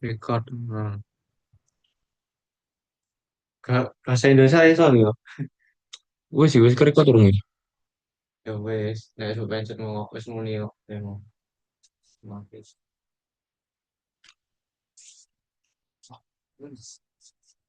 Record. Bahasa Indonesia ya soalnya. Wis record urung iki. Ya wis, nek esuk pencet mau wis muni kok. Ya mau. Mampus.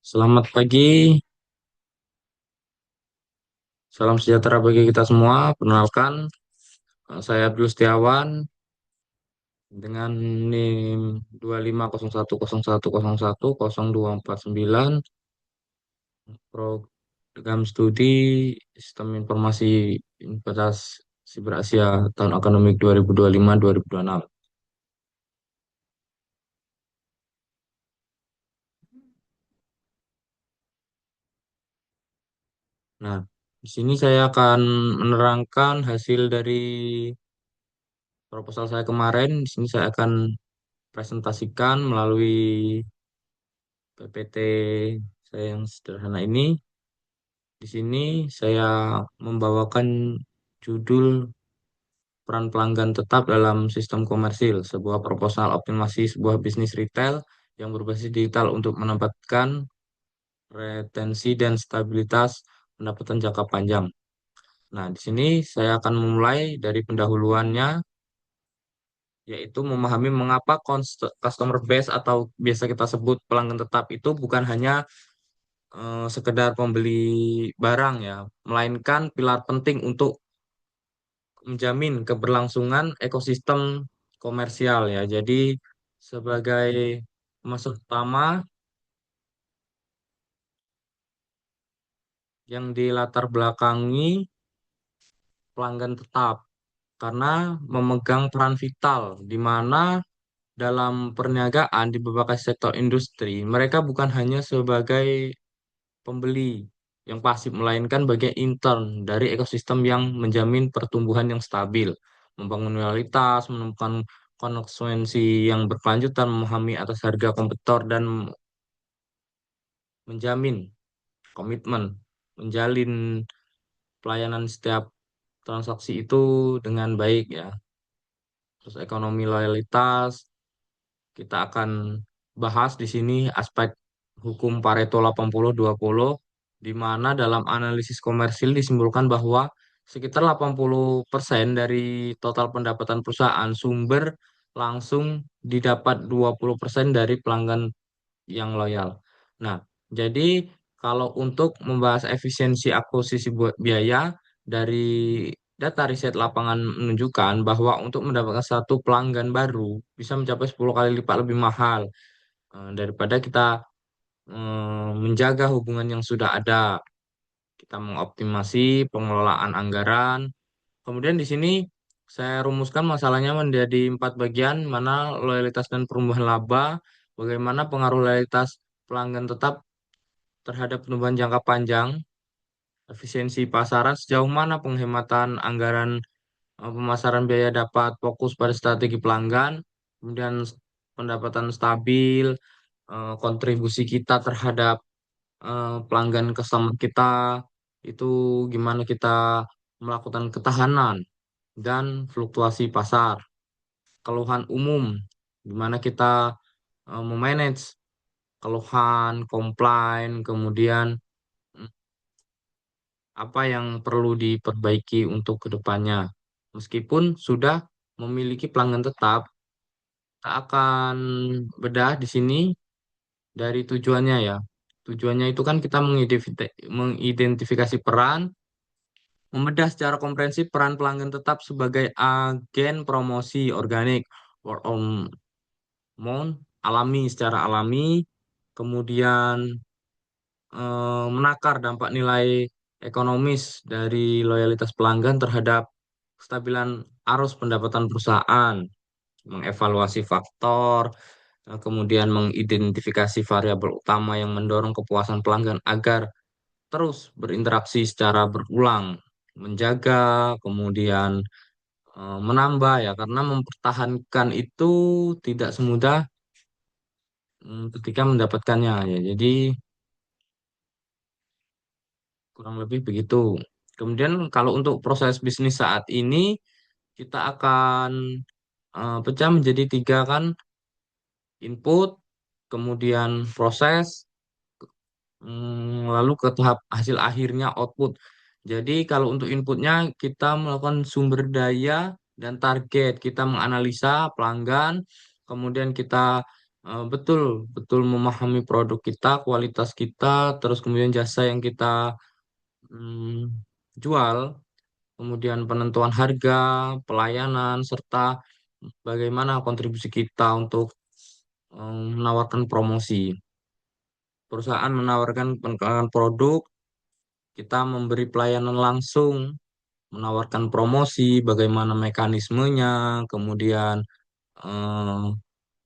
Selamat pagi, salam sejahtera bagi kita semua. Perkenalkan, saya Abdul Setiawan dengan NIM 2501010101024 program studi Sistem Informasi Universitas Siber Asia tahun akademik 2025-2026. Nah, di sini saya akan menerangkan hasil dari proposal saya kemarin. Di sini saya akan presentasikan melalui PPT saya yang sederhana ini. Di sini saya membawakan judul peran pelanggan tetap dalam sistem komersil, sebuah proposal optimasi sebuah bisnis retail yang berbasis digital untuk menempatkan retensi dan stabilitas pendapatan jangka panjang. Nah, di sini saya akan memulai dari pendahuluannya, yaitu memahami mengapa customer base atau biasa kita sebut pelanggan tetap itu bukan hanya sekedar pembeli barang ya, melainkan pilar penting untuk menjamin keberlangsungan ekosistem komersial ya. Jadi sebagai masuk utama yang dilatar belakangi pelanggan tetap karena memegang peran vital di mana dalam perniagaan di berbagai sektor industri, mereka bukan hanya sebagai pembeli yang pasif, melainkan bagian intern dari ekosistem yang menjamin pertumbuhan yang stabil, membangun loyalitas, menemukan konsekuensi yang berkelanjutan, memahami atas harga kompetitor, dan menjamin komitmen, menjalin pelayanan setiap transaksi itu dengan baik ya. Terus ekonomi loyalitas, kita akan bahas di sini aspek hukum Pareto 80-20, di mana dalam analisis komersil disimpulkan bahwa sekitar 80% dari total pendapatan perusahaan sumber langsung didapat 20% dari pelanggan yang loyal. Nah, jadi kalau untuk membahas efisiensi akuisisi biaya dari data riset lapangan menunjukkan bahwa untuk mendapatkan satu pelanggan baru bisa mencapai 10 kali lipat lebih mahal daripada kita menjaga hubungan yang sudah ada. Kita mengoptimasi pengelolaan anggaran. Kemudian di sini saya rumuskan masalahnya menjadi 4 bagian, mana loyalitas dan pertumbuhan laba, bagaimana pengaruh loyalitas pelanggan tetap terhadap pertumbuhan jangka panjang, efisiensi pasaran, sejauh mana penghematan anggaran pemasaran biaya dapat fokus pada strategi pelanggan, kemudian pendapatan stabil, kontribusi kita terhadap pelanggan customer kita, itu gimana kita melakukan ketahanan dan fluktuasi pasar, keluhan umum, gimana kita memanage keluhan, komplain, kemudian apa yang perlu diperbaiki untuk kedepannya. Meskipun sudah memiliki pelanggan tetap, kita akan bedah di sini dari tujuannya ya. Tujuannya itu kan kita mengidentifikasi peran, membedah secara komprehensif peran pelanggan tetap sebagai agen promosi organik, word of mouth, alami secara alami, kemudian menakar dampak nilai ekonomis dari loyalitas pelanggan terhadap kestabilan arus pendapatan perusahaan, mengevaluasi faktor, kemudian mengidentifikasi variabel utama yang mendorong kepuasan pelanggan agar terus berinteraksi secara berulang, menjaga, kemudian menambah ya, karena mempertahankan itu tidak semudah ketika mendapatkannya ya. Jadi kurang lebih begitu. Kemudian kalau untuk proses bisnis saat ini kita akan pecah menjadi tiga kan, input, kemudian proses, lalu ke tahap hasil akhirnya output. Jadi kalau untuk inputnya kita melakukan sumber daya dan target, kita menganalisa pelanggan, kemudian kita betul betul memahami produk kita, kualitas kita, terus kemudian jasa yang kita jual, kemudian penentuan harga, pelayanan, serta bagaimana kontribusi kita untuk menawarkan promosi. Perusahaan menawarkan pengembangan produk, kita memberi pelayanan langsung, menawarkan promosi, bagaimana mekanismenya, kemudian eh,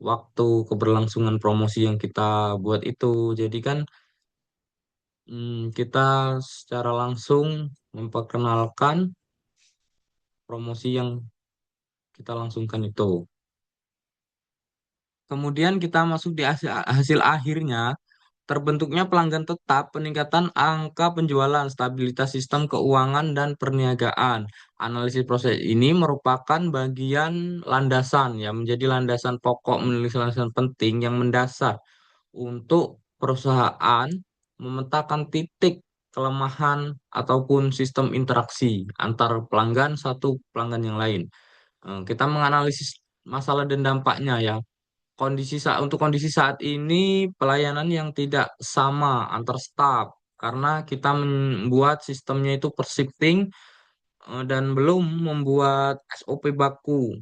waktu keberlangsungan promosi yang kita buat itu. Jadi kan kita secara langsung memperkenalkan promosi yang kita langsungkan itu. Kemudian kita masuk di hasil akhirnya, terbentuknya pelanggan tetap, peningkatan angka penjualan, stabilitas sistem keuangan dan perniagaan. Analisis proses ini merupakan bagian landasan, ya, menjadi landasan pokok, menulis landasan penting yang mendasar untuk perusahaan memetakan titik kelemahan ataupun sistem interaksi antar pelanggan satu pelanggan yang lain. Kita menganalisis masalah dan dampaknya, ya. Untuk kondisi saat ini pelayanan yang tidak sama antar staff karena kita membuat sistemnya itu per shifting, dan belum membuat SOP baku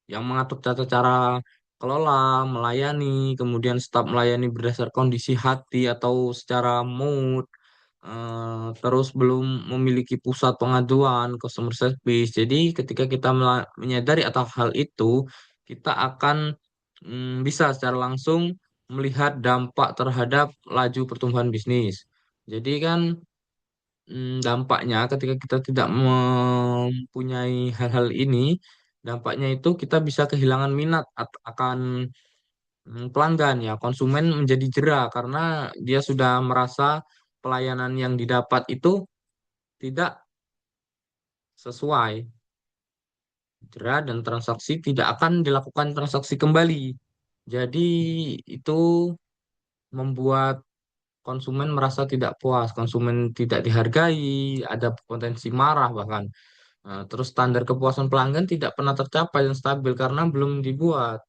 yang mengatur tata cara kelola, melayani, kemudian staf melayani berdasar kondisi hati atau secara mood, terus belum memiliki pusat pengaduan, customer service. Jadi ketika kita menyadari atas hal itu, kita akan bisa secara langsung melihat dampak terhadap laju pertumbuhan bisnis. Jadi kan dampaknya ketika kita tidak mempunyai hal-hal ini, dampaknya itu kita bisa kehilangan minat akan pelanggan, ya, konsumen menjadi jera karena dia sudah merasa pelayanan yang didapat itu tidak sesuai, jera dan transaksi tidak akan dilakukan transaksi kembali. Jadi itu membuat konsumen merasa tidak puas, konsumen tidak dihargai, ada potensi marah bahkan. Nah, terus standar kepuasan pelanggan tidak pernah tercapai dan stabil karena belum dibuat.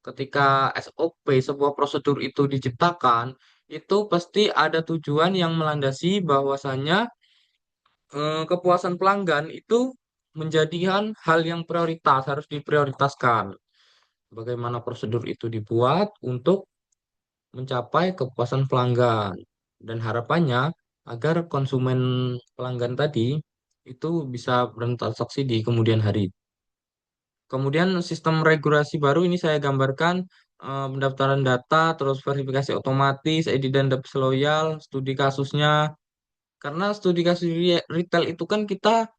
Ketika SOP, sebuah prosedur itu diciptakan, itu pasti ada tujuan yang melandasi bahwasannya kepuasan pelanggan itu menjadikan hal yang prioritas, harus diprioritaskan. Bagaimana prosedur itu dibuat untuk mencapai kepuasan pelanggan. Dan harapannya agar konsumen pelanggan tadi itu bisa bertransaksi di kemudian hari. Kemudian sistem regulasi baru ini saya gambarkan pendaftaran data, terus verifikasi otomatis, edit dan depth loyal, studi kasusnya. Karena studi kasus retail itu kan kita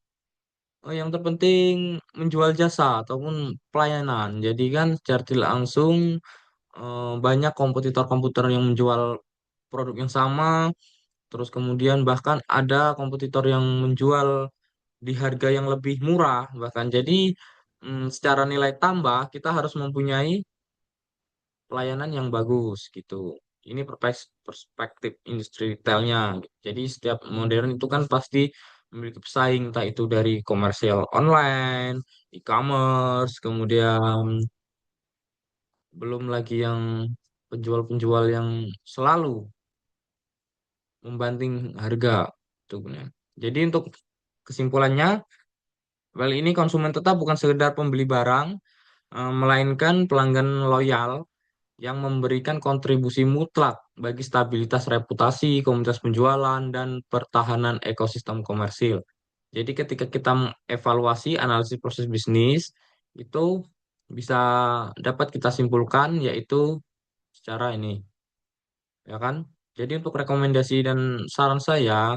yang terpenting menjual jasa ataupun pelayanan. Jadi kan secara tidak langsung banyak kompetitor komputer yang menjual produk yang sama, terus kemudian bahkan ada kompetitor yang menjual di harga yang lebih murah bahkan. Jadi secara nilai tambah kita harus mempunyai pelayanan yang bagus gitu. Ini perspektif industri retailnya. Jadi setiap modern itu kan pasti memiliki pesaing, entah itu dari komersial online, e-commerce, kemudian belum lagi yang penjual-penjual yang selalu membanting harga. Tuh, benar. Jadi untuk kesimpulannya, well, ini konsumen tetap bukan sekedar pembeli barang, melainkan pelanggan loyal yang memberikan kontribusi mutlak bagi stabilitas reputasi, komunitas penjualan, dan pertahanan ekosistem komersil. Jadi ketika kita mengevaluasi analisis proses bisnis, itu bisa dapat kita simpulkan yaitu secara ini, ya kan? Jadi untuk rekomendasi dan saran saya,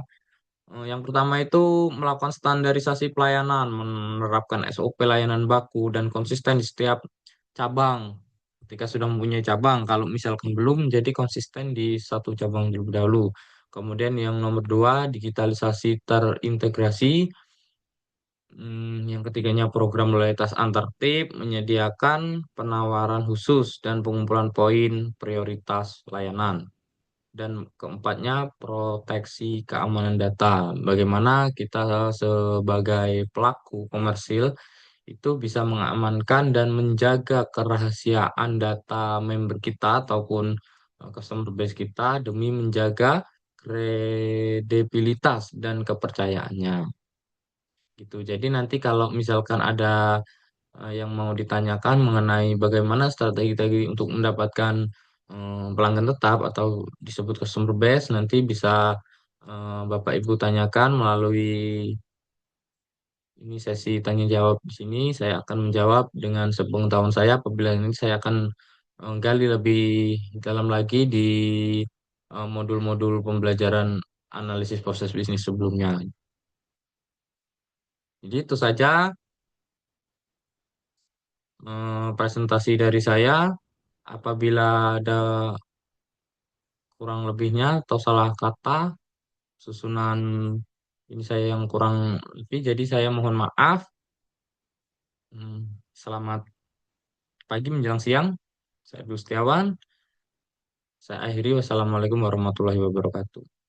yang pertama itu melakukan standarisasi pelayanan, menerapkan SOP layanan baku dan konsisten di setiap cabang. Ketika sudah mempunyai cabang, kalau misalkan belum, jadi konsisten di satu cabang terlebih dahulu. Kemudian yang nomor dua, digitalisasi terintegrasi. Yang ketiganya program loyalitas antar tip menyediakan penawaran khusus dan pengumpulan poin prioritas layanan. Dan keempatnya proteksi keamanan data. Bagaimana kita sebagai pelaku komersil itu bisa mengamankan dan menjaga kerahasiaan data member kita ataupun customer base kita demi menjaga kredibilitas dan kepercayaannya gitu. Jadi nanti kalau misalkan ada yang mau ditanyakan mengenai bagaimana strategi untuk mendapatkan pelanggan tetap atau disebut customer base, nanti bisa Bapak Ibu tanyakan melalui ini sesi tanya jawab di sini. Saya akan menjawab dengan sepengetahuan saya. Apabila ini saya akan gali lebih dalam lagi di modul-modul pembelajaran analisis proses bisnis sebelumnya. Jadi itu saja presentasi dari saya. Apabila ada kurang lebihnya atau salah kata, susunan ini saya yang kurang lebih, jadi saya mohon maaf. Selamat pagi menjelang siang. Saya Abdul Setiawan. Saya akhiri. Wassalamualaikum warahmatullahi wabarakatuh.